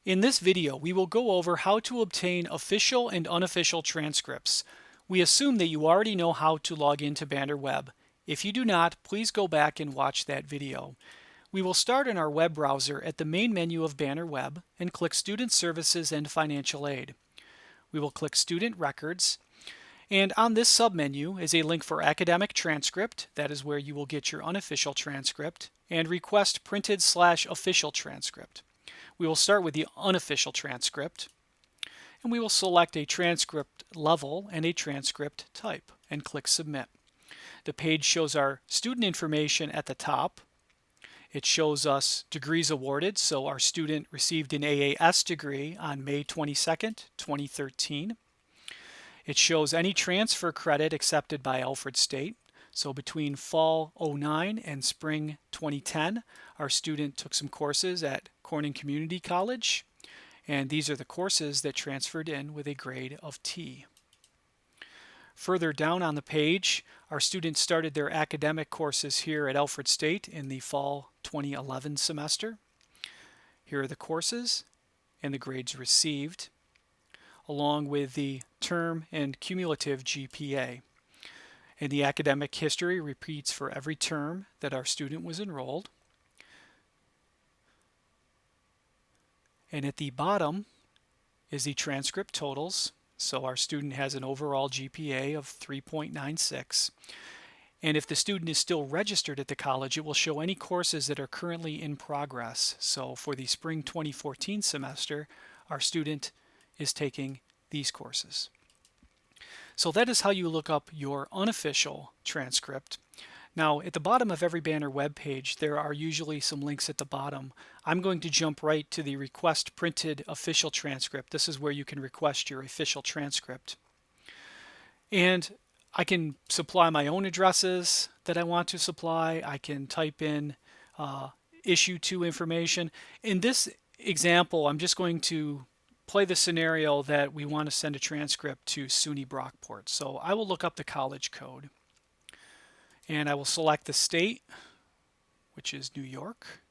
In this video, we will go over how to obtain official and unofficial transcripts. We assume that you already know how to log into Banner Web. If you do not, please go back and watch that video. We will start in our web browser at the main menu of Banner Web and click Student Services and Financial Aid. We will click Student Records, and on this submenu is a link for Academic Transcript, that is where you will get your unofficial transcript, and Request Printed/Official Transcript. We will start with the unofficial transcript, and we will select a transcript level and a transcript type and click Submit. The page shows our student information at the top. It shows us degrees awarded, so our student received an AAS degree on May 22nd, 2013. It shows any transfer credit accepted by Alfred State. So between fall 09 and spring 2010, our student took some courses at Corning Community College, and these are the courses that transferred in with a grade of T. Further down on the page, our students started their academic courses here at Alfred State in the fall 2011 semester. Here are the courses and the grades received, along with the term and cumulative GPA. And the academic history repeats for every term that our student was enrolled. And at the bottom is the transcript totals. So our student has an overall GPA of 3.96. And if the student is still registered at the college, it will show any courses that are currently in progress. So for the spring 2014 semester, our student is taking these courses. So that is how you look up your unofficial transcript. Now, at the bottom of every Banner web page, there are usually some links at the bottom. I'm going to jump right to the Request Printed Official Transcript. This is where you can request your official transcript. And I can supply my own addresses that I want to supply. I can type in issue to information. In this example, I'm just going to play the scenario that we want to send a transcript to SUNY Brockport. So I will look up the college code, and I will select the state, which is New York,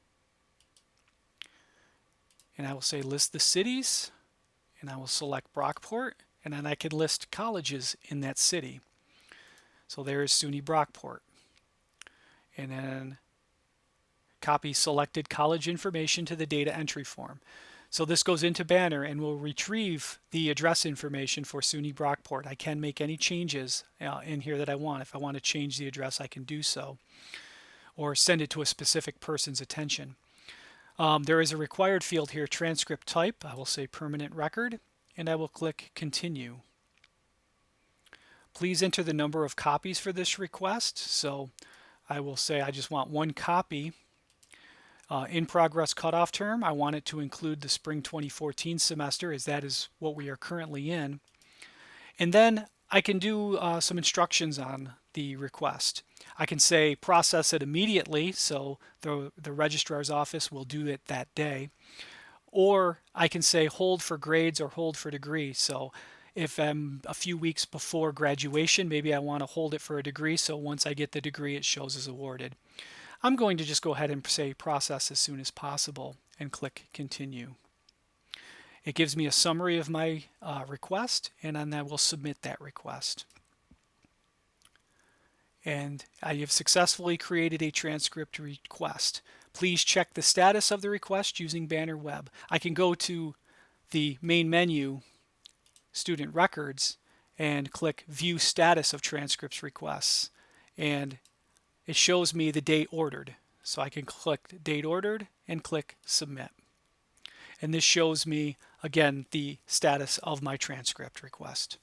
and I will say list the cities, and I will select Brockport, and then I can list colleges in that city. So there is SUNY Brockport, and then copy selected college information to the data entry form. So this goes into Banner and will retrieve the address information for SUNY Brockport. I can make any changes in here that I want. If I want to change the address, I can do so, or send it to a specific person's attention. There is a required field here, transcript type. I will say permanent record, and I will click Continue. Please enter the number of copies for this request. So I will say I just want one copy. In progress cutoff term, I want it to include the spring 2014 semester, as that is what we are currently in. And then I can do some instructions on the request. I can say process it immediately, so the registrar's office will do it that day. Or I can say hold for grades or hold for degree. So if I'm a few weeks before graduation, maybe I want to hold it for a degree, so once I get the degree, it shows as awarded. I'm going to just go ahead and say process as soon as possible and click Continue. It gives me a summary of my request, and then I will submit that request. And I have successfully created a transcript request. Please check the status of the request using Banner Web. I can go to the main menu, Student Records, and click View Status of Transcripts Requests. And it shows me the date ordered. So I can click Date Ordered and click Submit. And this shows me, again, the status of my transcript request.